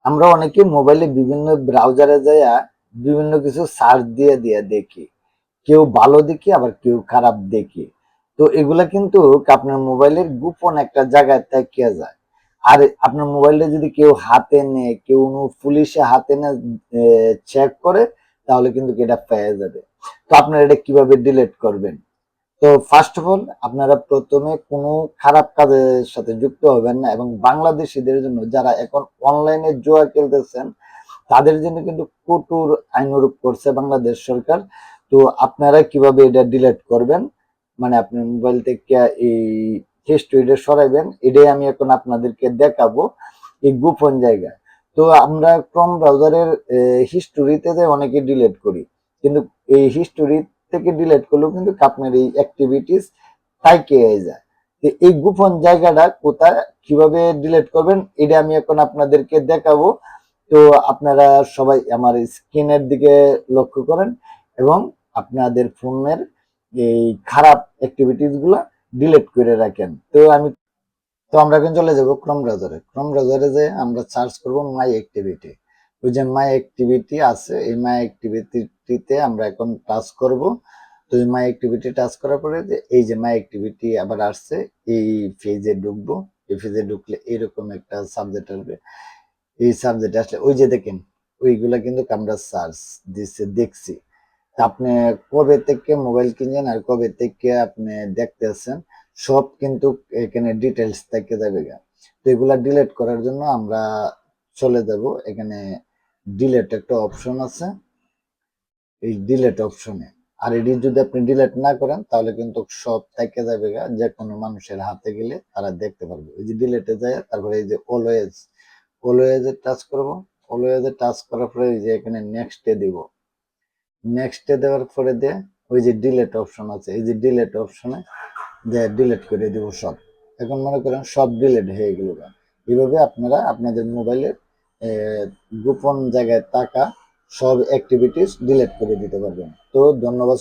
আমরা অনেকে মোবাইলে বিভিন্ন ব্রাউজারে যাইয়া বিভিন্ন কিছু সার্চ দিয়ে দিয়ে দেখি। কেউ ভালো দেখি আবার কেউ খারাপ দেখি। তো এগুলা কিন্তু আপনার মোবাইলের গোপন একটা জায়গায় থাকিয়া যায়। আর আপনার মোবাইলটা যদি কেউ হাতে নেয়, কেউ পুলিশে হাতে নিয়ে চেক করে, তাহলে কিন্তু এটা পেয়ে যাবে। তো আপনারা এটা কিভাবে ডিলিট করবেন? তো ফার্স্ট অফ অল আপনারা প্রথমে কোনো খারাপ কাজের সাথে যুক্ত হবেন না, এবং বাংলাদেশিদের জন্য যারা এখন অনলাইনে জুয়া খেলতেছেন তাদের জন্য কিন্তু কঠোর আইনানুগ করছে বাংলাদেশ সরকার। তো আপনারা কিভাবে এটা ডিলিট করবেন, মানে আপনার মোবাইল থেকে এই হিস্ট্রিটা সরাইবেন, এটাই আমি এখন আপনাদেরকে দেখাবো এই গোপন জায়গা। তো আমরা ক্রোম ব্রাউজারের হিস্টোরিতে যে অনেকে ডিলিট করি, কিন্তু এই হিস্টোরি থেকে ডিলিট করলেও কিন্তু আপনার এই অ্যাক্টিভিটিস তাইকে যায়। তো এই গোপন জায়গাটা কোথায় কিভাবে ডিলিট করবেন এটা আমি এখন আপনাদেরকে দেখাবো। তো আপনারা সবাই আমার স্ক্রিনের দিকে লক্ষ্য করেন এবং আপনাদের ফোনের এই খারাপ অ্যাক্টিভিটিস গুলা ডিলিট করে রাখেন। তো আমরা এখন চলে যাব ক্রোম ব্রাউজারে। ক্রোম ব্রাউজারে যে আমরা সার্চ করব মাই অ্যাক্টিভিটি। ওই যে মাই অ্যাক্টিভিটি আছে, এই মাই অ্যাক্টিভিটিতে আমরা এখন টাচ করব। তো এই মাই অ্যাক্টিভিটি টাচ করার পরে যে এই যে মাই অ্যাক্টিভিটি আবার আসছে, এই পেজে ঢুকবো। এই পেজে ঢুকলে এরকম একটা সাবজেক্ট আসবে। এই সাবজেক্ট আসলে ওই যে দেখেন, ওইগুলা কিন্তু আমরা সার্চ দিচ্ছে দেখছি। আপনি কবে থেকে মোবাইল কিনছেন আর কবে থেকে আপনি দেখতেছেন সব কিন্তু এখানে ডিটেলস থেকে যাবে। তো এগুলা ডিলিট করার জন্য আমরা চলে যাব এখানে, ডিলিট একটা অপশন আছে, এই ডিলিট অপশনে। আর এটি যদি আপনি ডিলিট না করেন তাহলে কিন্তু সব থেকে যাবে, যে কোনো মানুষের হাতে গেলে তারা দেখতে পারবে। এই যে ডিলিটে যায়, তারপরে এই যে অলওয়েজ, অলওয়েজে টাচ করব। অলওয়েজে টাচ করার পরে এই যে এখানে নেক্সটে দিব। নেক্সটে দেওয়ার পরে দিয়ে ওই যে ডিলিট অপশন আছে, এই যে ডিলিট অপশনে দিয়ে ডিলিট করে দিব সব। এখন মনে করেন সব ডিলিট হয়ে গেল। এইভাবে আপনারা আপনাদের মোবাইলের গোপন জায়গায় থাকা সব অ্যাক্টিভিটিস ডিলিট করে দিতে পারবেন। তো ধন্যবাদ।